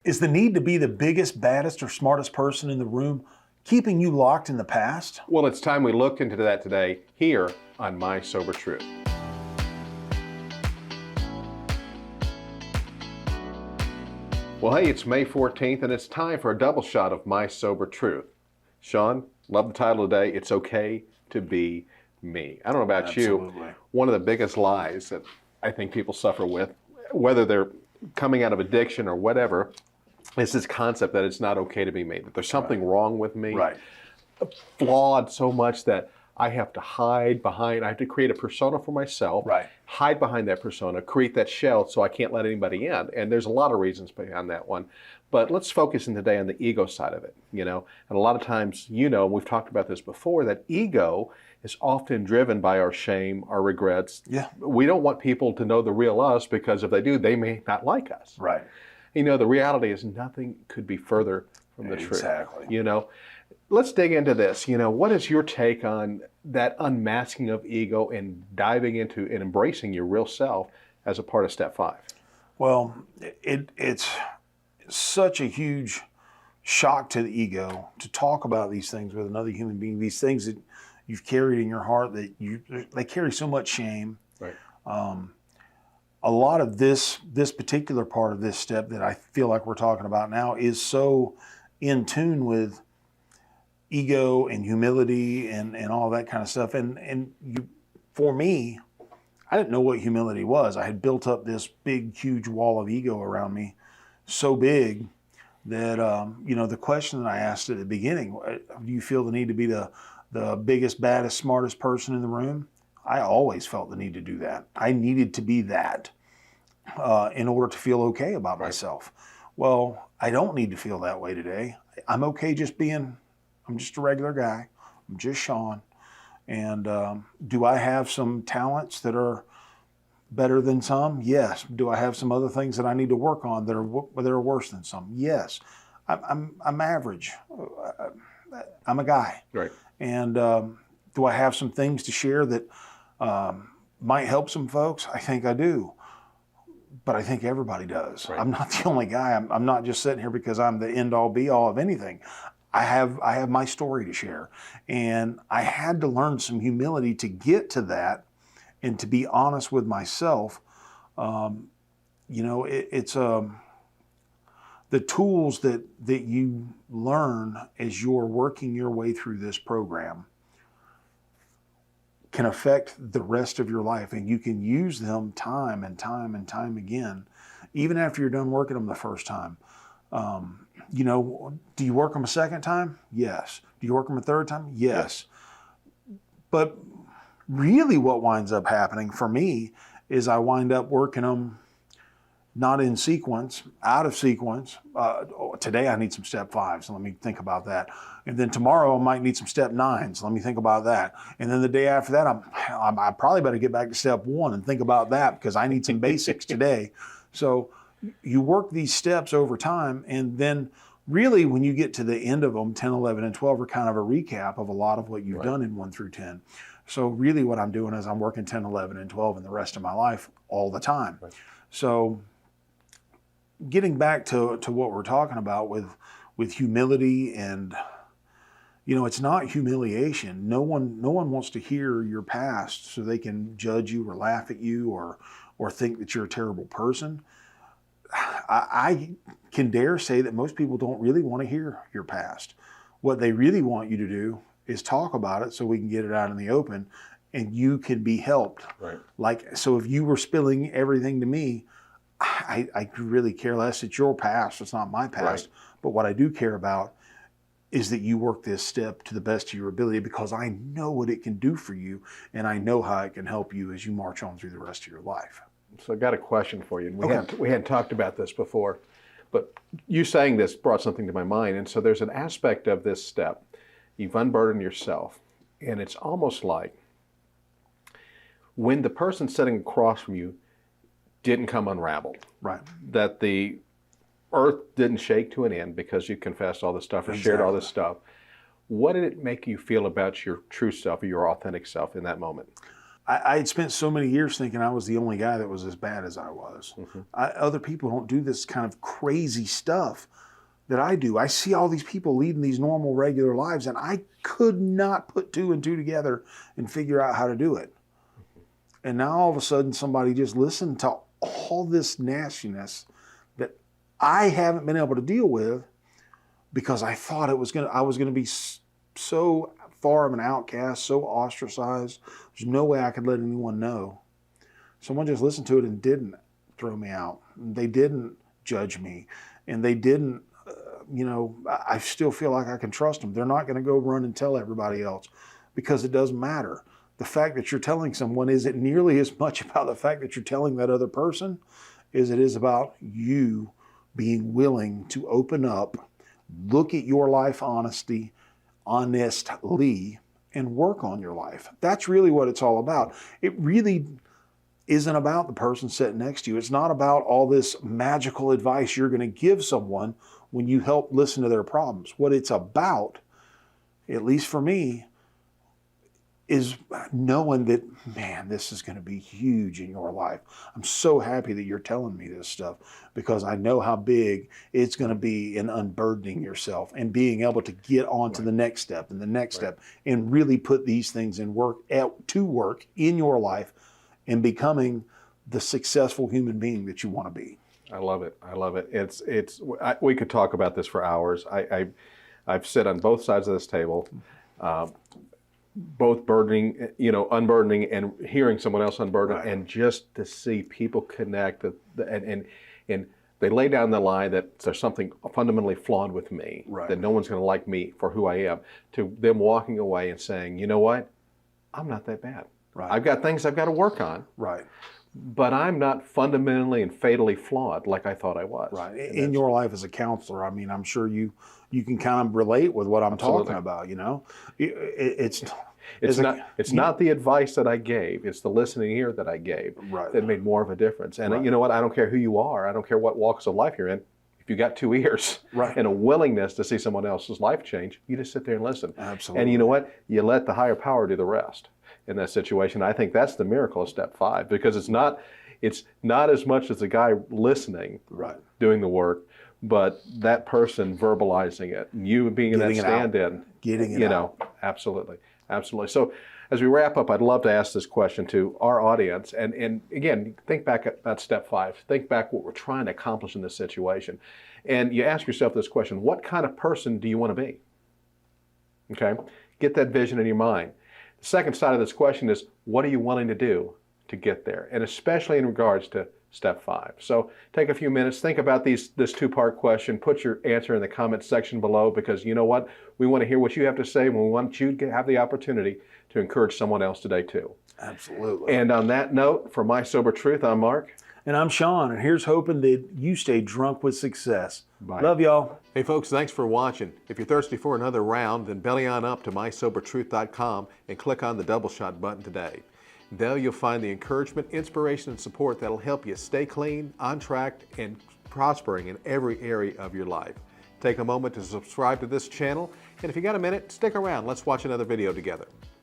Is the need to be the biggest, baddest, or smartest person in the room keeping you locked in the past? Well, it's time we look into that today here on My Sober Truth. Well, hey, it's May 14th, and it's time for a double shot of My Sober Truth. Sean, love the title today. It's okay to be me. I don't know about Absolutely. you. One of the biggest lies that I think people suffer with, whether they're coming out of addiction or whatever, is this concept that it's not okay to be me, that there's something wrong with me, flawed so much that I have to hide behind, I have to create a persona for myself, hide behind that persona, create that shell so I can't let anybody in. And there's a lot of reasons behind that one. But let's focus in today on the ego side of it, and a lot of times, we've talked about this before, that ego is often driven by our shame, our regrets. We don't want people to know the real us, because if they do, they may not like us. The reality is nothing could be further from the truth. Let's dig into this. What is your take on that unmasking of ego and diving into and embracing your real self as a part of step 5? Well, it's such a huge shock to the ego to talk about these things with another human being, these things that you've carried in your heart that they carry so much shame. A lot of this particular part of this step that I feel like we're talking about now is so in tune with ego and humility and all that kind of stuff. For me, I didn't know what humility was. I had built up this big, huge wall of ego around me, so big that, the question that I asked at the beginning, do you feel the need to be the biggest, baddest, smartest person in the room? I always felt the need to do that. I needed to be that in order to feel okay about myself. Well, I don't need to feel that way today. I'm okay just being, I'm just a regular guy. I'm just Sean. And do I have some talents that are better than some? Yes. Do I have some other things that I need to work on that are worse than some? Yes. I'm average. I'm a guy. And do I have some things to share that might help some folks? I think I do. But I think everybody does. I'm not the only guy. I'm not just sitting here because I'm the end all be all of anything. I have my story to share. And I had to learn some humility to get to that and to be honest with myself. It's the tools that you learn as you're working your way through this program can affect the rest of your life, and you can use them time and time and time again, even after you're done working them the first time. Do you work them a second time? Yes. Do you work them a third time? Yes. But really what winds up happening for me is I wind up working them not in sequence, out of sequence. Today I need some step 5, so let me think about that. And then tomorrow I might need some step 9, so let me think about that. And then the day after that, I probably better get back to step 1 and think about that, because I need some basics today. So you work these steps over time, and then really when you get to the end of them, 10, 11, and 12 are kind of a recap of a lot of what you've done in 1 through 10. So really what I'm doing is I'm working 10, 11, and 12 in the rest of my life all the time. So getting back to what we're talking about with humility, and it's not humiliation. No one wants to hear your past so they can judge you or laugh at you or think that you're a terrible person. I can dare say that most people don't really want to hear your past. What they really want you to do is talk about it so we can get it out in the open and you can be helped. So if you were spilling everything to me, I could really care less. It's your past. It's not my past. But what I do care about is that you work this step to the best of your ability, because I know what it can do for you, and I know how it can help you as you march on through the rest of your life. So I got a question for you. And we hadn't talked about this before, but you saying this brought something to my mind. And so there's an aspect of this step. You've unburdened yourself, and it's almost like when the person sitting across from you didn't come unraveled. That the earth didn't shake to an end because you confessed all this stuff or shared all this stuff. What did it make you feel about your true self or your authentic self in that moment? I had spent so many years thinking I was the only guy that was as bad as I was. Other people don't do this kind of crazy stuff that I do. I see all these people leading these normal, regular lives, and I could not put two and two together and figure out how to do it. And now all of a sudden somebody just listened to all this nastiness that I haven't been able to deal with because I thought I was gonna be so far of an outcast, so ostracized. There's no way I could let anyone know. Someone just listened to it and didn't throw me out. They didn't judge me, and they didn't. I still feel like I can trust them. They're not going to go run and tell everybody else because it doesn't matter. The fact that you're telling someone isn't nearly as much about the fact that you're telling that other person as it is about you being willing to open up, look at your life honestly, and work on your life. That's really what it's all about. It really isn't about the person sitting next to you. It's not about all this magical advice you're going to give someone when you help listen to their problems. What it's about, at least for me, is knowing that, man, this is going to be huge in your life. I'm so happy that you're telling me this stuff because I know how big it's going to be in unburdening yourself and being able to get on to the next step and the next step and really put these things in work in your life and becoming the successful human being that you want to be. I love it. I love it. We could talk about this for hours. I've sit on both sides of this table, both unburdening and hearing someone else unburden, and just to see people connect and they lay down the line that there's something fundamentally flawed with me, that no one's going to like me for who I am, to them walking away and saying, you know what, I'm not that bad. I've got things I've got to work on. But I'm not fundamentally and fatally flawed like I thought I was. In your life as a counselor, I mean, I'm sure you can kind of relate with what I'm talking about. It's not the advice that I gave. It's the listening ear that I gave that made more of a difference. And you know what? I don't care who you are. I don't care what walks of life you're in. If you got two ears and a willingness to see someone else's life change, you just sit there and listen. Absolutely. And you know what? You let the higher power do the rest in that situation. I think that's the miracle of step 5, because it's not as much as the guy listening, doing the work, but that person verbalizing it, and you being in that stand-in, getting it out. Absolutely. So as we wrap up, I'd love to ask this question to our audience. And again, think back about step 5. Think back what we're trying to accomplish in this situation. And you ask yourself this question: what kind of person do you want to be? Okay? Get that vision in your mind. The second side of this question is, what are you willing to do to get there? And especially in regards to step 5. So take a few minutes, think about this 2-part question, put your answer in the comment section below, because you know what? We want to hear what you have to say, and we want you to have the opportunity to encourage someone else today too. Absolutely. And on that note, for My Sober Truth, I'm Mark. And I'm Sean, and here's hoping that you stay drunk with success. Bye. Love y'all. Hey folks, thanks for watching. If you're thirsty for another round, then belly on up to mysobertruth.com and click on the double shot button today. There you'll find the encouragement, inspiration, and support that'll help you stay clean, on track, and prospering in every area of your life. Take a moment to subscribe to this channel, and if you got a minute, stick around. Let's watch another video together.